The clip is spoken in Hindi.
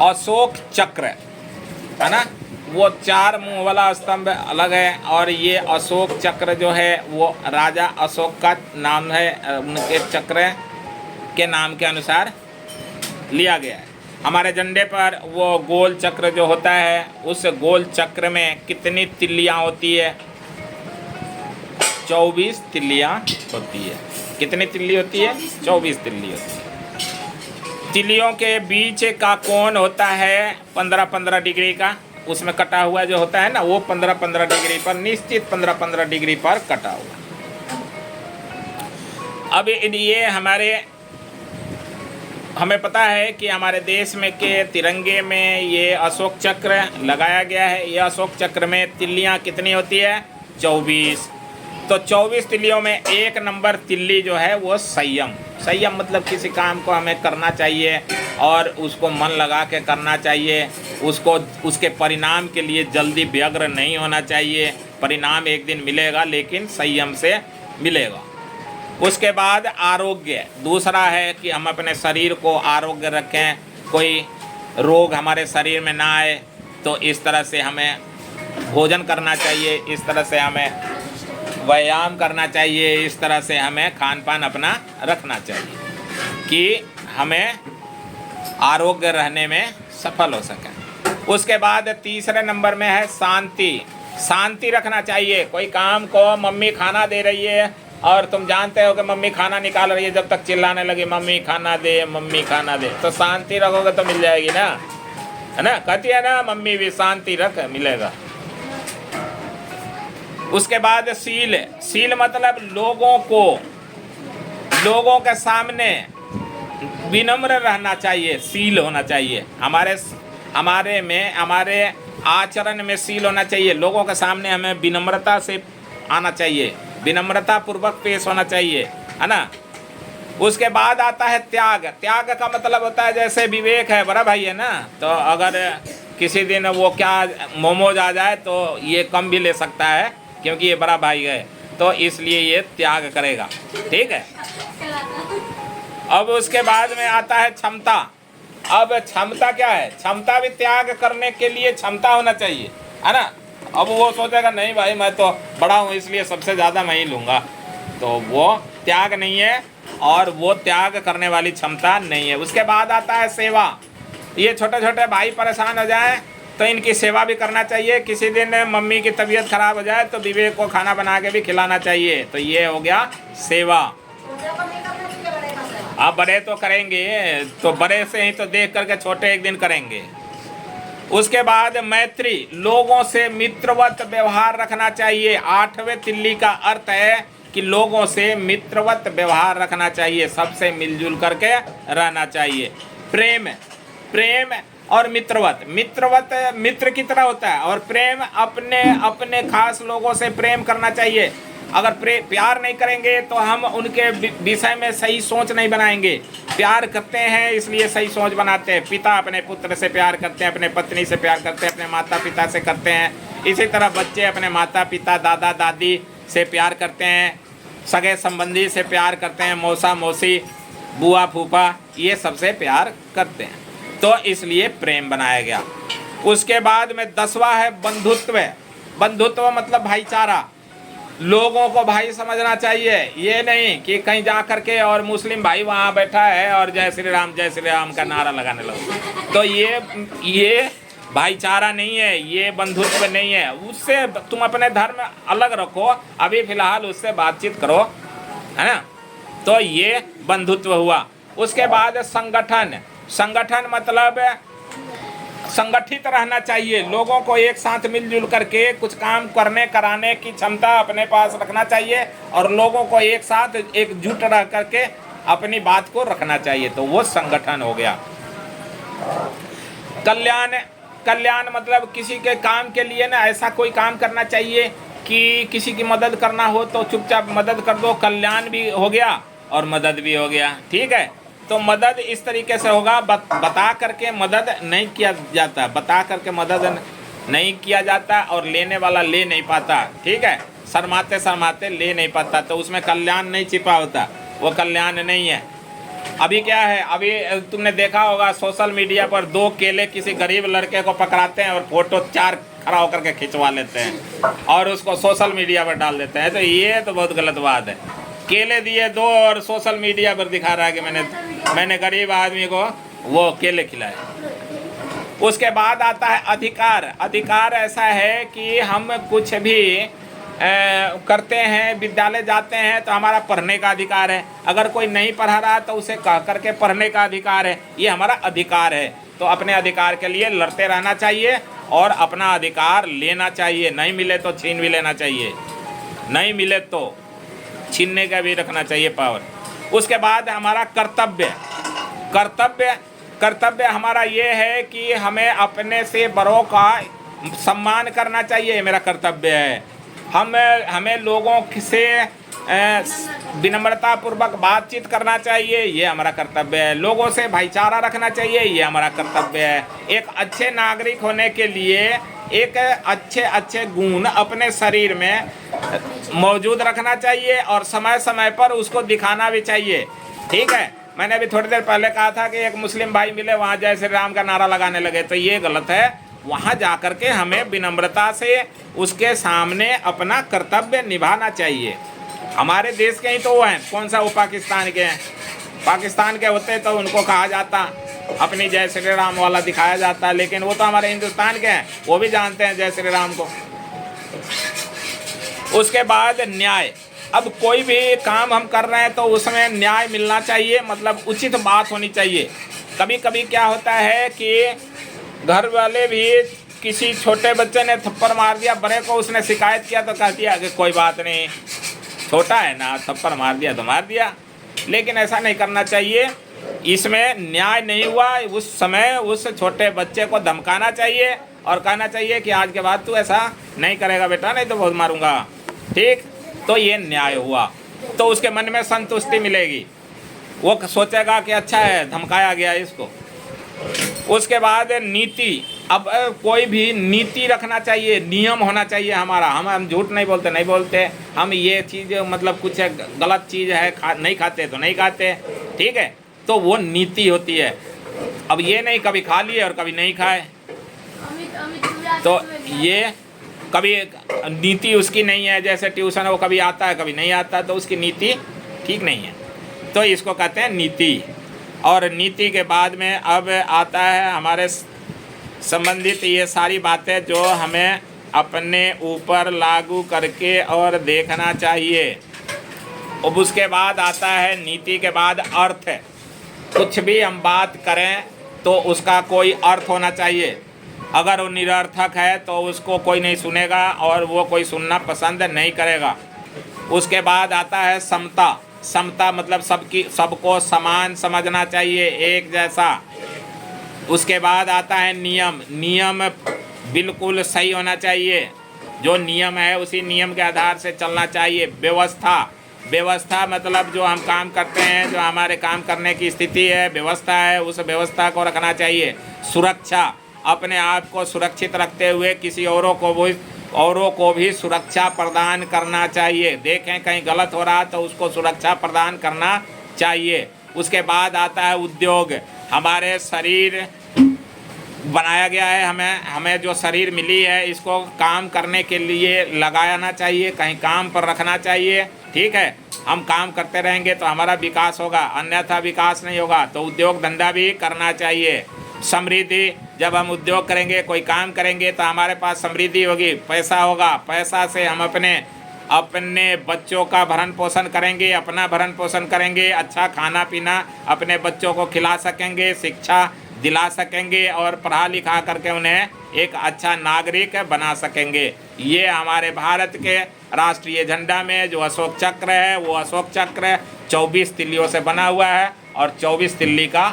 अशोक चक्र है ना, वो 4 मुंह वाला स्तंभ अलग है, और ये अशोक चक्र जो है वो राजा अशोक का नाम है, उनके चक्र के नाम के अनुसार लिया गया है। हमारे झंडे पर वो गोल चक्र जो होता है, उस गोल चक्र में कितनी तिल्लियाँ होती है? 24 तिल्लियाँ होती है। कितनी तिल्ली होती है? 24 तिल्ली होती है। तिल्लियों के बीच का कोण होता है 15-15 डिग्री का, उसमें कटा हुआ जो होता है ना, वो 15-15 डिग्री पर, निश्चित 15-15 डिग्री पर कटा हुआ। अब ये हमें पता है कि हमारे देश में के तिरंगे में ये अशोक चक्र लगाया गया है। ये अशोक चक्र में तिल्लियाँ कितनी होती है? 24। तो 24 तिल्लियों में 1 नंबर तिल्ली जो है वो संयम। संयम मतलब किसी काम को हमें करना चाहिए और उसको मन लगा के करना चाहिए, उसको उसके परिणाम के लिए जल्दी व्यग्र नहीं होना चाहिए। परिणाम एक दिन मिलेगा, लेकिन संयम से मिलेगा। उसके बाद आरोग्य, दूसरा है कि हम अपने शरीर को आरोग्य रखें, कोई रोग हमारे शरीर में ना आए। तो इस तरह से हमें भोजन करना चाहिए, इस तरह से हमें व्यायाम करना चाहिए, इस तरह से हमें खान पान अपना रखना चाहिए कि हमें आरोग्य रहने में सफल हो सके। उसके बाद तीसरे नंबर में है शांति। शांति रखना चाहिए। कोई काम को मम्मी खाना दे रही है और तुम जानते हो कि मम्मी खाना निकाल रही है, जब तक चिल्लाने लगी मम्मी खाना दे, मम्मी खाना दे, तो शांति रखोगे तो मिल जाएगी ना, है ना? कहती है ना मम्मी भी, शांति रख, मिलेगा। उसके बाद शील। शील मतलब लोगों के सामने विनम्र रहना चाहिए, शील होना चाहिए। हमारे आचरण में शील होना चाहिए। लोगों के सामने हमें विनम्रता से आना चाहिए, विनम्रता पूर्वक पेश होना चाहिए, है ना? उसके बाद आता है त्याग। त्याग का मतलब होता है जैसे विवेक है, बड़ा भाई है ना, तो अगर किसी दिन वो क्या मोमोज आ जाए तो ये कम भी ले सकता है, क्योंकि ये बड़ा भाई है, तो इसलिए ये त्याग करेगा। ठीक है। अब उसके बाद में आता है क्षमता। अब क्षमता क्या है? क्षमता भी त्याग करने के लिए क्षमता होना चाहिए, है ना? अब वो सोचेगा नहीं भाई मैं तो बड़ा हूँ इसलिए सबसे ज़्यादा मैं ही लूँगा, तो वो त्याग नहीं है और वो त्याग करने वाली क्षमता नहीं है। उसके बाद आता है सेवा। ये छोटे छोटे भाई परेशान हो जाएं तो इनकी सेवा भी करना चाहिए। किसी दिन मम्मी की तबीयत खराब हो जाए तो विवेक को खाना बना के भी खिलाना चाहिए, तो ये हो गया सेवा। आप बड़े तो करेंगे, तो बड़े से ही तो देख करके छोटे एक दिन करेंगे। उसके बाद मैत्री, लोगों से मित्रवत व्यवहार रखना चाहिए। 8वें तिल्ली का अर्थ है कि लोगों से मित्रवत व्यवहार रखना चाहिए, सबसे मिलजुल करके रहना चाहिए। प्रेम और मित्रवत मित्र की तरह होता है, और प्रेम अपने खास लोगों से प्रेम करना चाहिए। अगर प्यार नहीं करेंगे तो हम उनके विषय में सही सोच नहीं बनाएंगे। प्यार करते हैं इसलिए सही सोच बनाते हैं। पिता अपने पुत्र से प्यार करते हैं, अपने पत्नी से प्यार करते हैं, अपने माता पिता से करते हैं। इसी तरह बच्चे अपने माता पिता दादा दादी से प्यार करते हैं, सगे संबंधी से प्यार करते हैं, मौसा मौसी बुआ फूफा ये सबसे प्यार करते हैं, तो इसलिए प्रेम बनाया गया। उसके बाद में 10वां है बंधुत्व। बंधुत्व मतलब भाईचारा। लोगों को भाई समझना चाहिए, ये नहीं कि कहीं जा करके और मुस्लिम भाई वहाँ बैठा है और जय श्री राम का नारा लगाने लगो, तो ये भाईचारा नहीं है, ये बंधुत्व नहीं है। उससे तुम अपने धर्म अलग रखो, अभी फिलहाल उससे बातचीत करो, है ना? तो ये बंधुत्व हुआ। उसके बाद संगठन मतलब संगठित रहना चाहिए। लोगों को एक साथ मिलजुल करके कुछ काम कराने की क्षमता अपने पास रखना चाहिए, और लोगों को एक साथ एकजुट रह करके अपनी बात को रखना चाहिए, तो वो संगठन हो गया। कल्याण मतलब किसी के काम के लिए ना ऐसा कोई काम करना चाहिए कि किसी की मदद करना हो तो चुपचाप मदद कर दो, कल्याण भी हो गया और मदद भी हो गया। ठीक है। तो मदद इस तरीके से होगा, बता करके मदद नहीं किया जाता, बता करके मदद नहीं किया जाता, और लेने वाला ले नहीं पाता। ठीक है। शर्माते ले नहीं पाता, तो उसमें कल्याण नहीं छिपा होता, वो कल्याण नहीं है। अभी क्या है, अभी तुमने देखा होगा सोशल मीडिया पर 2 केले किसी गरीब लड़के को पकड़ाते हैं और फोटो 4 खड़ा होकर के खिंचवा लेते हैं और उसको सोशल मीडिया पर डाल देते हैं। तो ये तो बहुत गलत बात है। केले दिए 2 और सोशल मीडिया पर दिखा रहा है कि मैंने गरीब आदमी को वो केले खिलाए। उसके बाद आता है अधिकार। अधिकार ऐसा है कि हम कुछ भी करते हैं, विद्यालय जाते हैं तो हमारा पढ़ने का अधिकार है। अगर कोई नहीं पढ़ा रहा तो उसे कह करके पढ़ने का अधिकार है। ये हमारा अधिकार है। तो अपने अधिकार के लिए लड़ते रहना चाहिए और अपना अधिकार लेना चाहिए। नहीं मिले तो छीन भी लेना चाहिए, नहीं मिले तो छीनने का भी रखना चाहिए पावर। उसके बाद हमारा कर्तव्य। कर्तव्य हमारा ये है कि हमें अपने से बड़ों का सम्मान करना चाहिए। मेरा कर्तव्य है। हमें लोगों से विनम्रता पूर्वक बातचीत करना चाहिए, ये हमारा कर्तव्य है। लोगों से भाईचारा रखना चाहिए, ये हमारा कर्तव्य है। एक अच्छे नागरिक होने के लिए एक अच्छे गुण अपने शरीर में मौजूद रखना चाहिए और समय समय पर उसको दिखाना भी चाहिए। ठीक है, मैंने अभी थोड़ी देर पहले कहा था कि एक मुस्लिम भाई मिले, वहाँ जय श्री राम का नारा लगाने लगे, तो ये गलत है। वहाँ जाकर के हमें विनम्रता से उसके सामने अपना कर्तव्य निभाना चाहिए। हमारे देश के ही तो वो हैं, कौन सा वो पाकिस्तान के हैं। पाकिस्तान के होते तो उनको कहा जाता, अपनी जय श्री राम वाला दिखाया जाता, लेकिन वो तो हमारे हिंदुस्तान के हैं, वो भी जानते हैं जय श्री राम को। उसके बाद न्याय। अब कोई भी काम हम कर रहे हैं तो उसमें न्याय मिलना चाहिए, मतलब उचित बात होनी चाहिए। कभी कभी क्या होता है कि घर वाले भी, किसी छोटे बच्चे ने थप्पड़ मार दिया बड़े को, उसने शिकायत किया तो कह दिया कि कोई बात नहीं, छोटा है ना, थप्पड़ मार दिया तो मार दिया। लेकिन ऐसा नहीं करना चाहिए। इसमें न्याय नहीं हुआ, उस समय उस छोटे बच्चे को धमकाना चाहिए और कहना चाहिए कि आज के बाद तू ऐसा नहीं करेगा बेटा, नहीं तो बहुत मारूंगा। ठीक, तो ये न्याय हुआ, तो उसके मन में संतुष्टि मिलेगी। वो सोचेगा कि अच्छा है, धमकाया गया इसको। उसके बाद नीति। अब कोई भी नीति रखना चाहिए, नियम होना चाहिए हमारा। हम झूठ नहीं बोलते, हम ये चीज़ मतलब कुछ गलत चीज़ है नहीं खाते तो नहीं खाते। ठीक है, तो वो नीति होती है। अब ये नहीं कभी खा लिए और कभी नहीं खाए, तो ये कभी नीति उसकी नहीं है। जैसे ट्यूशन वो कभी आता है कभी नहीं आता, तो उसकी नीति ठीक नहीं है। तो इसको कहते हैं नीति। और नीति के बाद में अब आता है हमारे संबंधित ये सारी बातें जो हमें अपने ऊपर लागू करके और देखना चाहिए। अब उसके बाद आता है नीति के बाद अर्थ। कुछ भी हम बात करें तो उसका कोई अर्थ होना चाहिए। अगर वो निरर्थक है तो उसको कोई नहीं सुनेगा और वो कोई सुनना पसंद नहीं करेगा। उसके बाद आता है समता। समता मतलब सबको समान समझना चाहिए, एक जैसा। उसके बाद आता है नियम। नियम बिल्कुल सही होना चाहिए, जो नियम है उसी नियम के आधार से चलना चाहिए। व्यवस्था मतलब जो हम काम करते हैं, जो हमारे काम करने की स्थिति है, व्यवस्था है, उस व्यवस्था को रखना चाहिए। सुरक्षा, अपने आप को सुरक्षित रखते हुए किसी औरों को भी सुरक्षा प्रदान करना चाहिए। देखें कहीं गलत हो रहा तो उसको सुरक्षा प्रदान करना चाहिए। उसके बाद आता है उद्योग। हमारे शरीर बनाया गया है, हमें जो शरीर मिली है इसको काम करने के लिए लगाना चाहिए, कहीं काम पर रखना चाहिए। ठीक है, हम काम करते रहेंगे तो हमारा विकास होगा, अन्यथा विकास नहीं होगा। तो उद्योग धंधा भी करना चाहिए। समृद्धि, जब हम उद्योग करेंगे, कोई काम करेंगे तो हमारे पास समृद्धि होगी, पैसा होगा। पैसा से हम अपने बच्चों का भरण पोषण करेंगे, अपना भरण पोषण करेंगे, अच्छा खाना पीना अपने बच्चों को खिला सकेंगे, शिक्षा दिला सकेंगे और पढ़ा लिखा करके उन्हें एक अच्छा नागरिक बना सकेंगे। ये हमारे भारत के राष्ट्रीय झंडा में जो अशोक चक्र है, वो अशोक चक्र 24 तिल्लियों से बना हुआ है और 24 तिल्ली का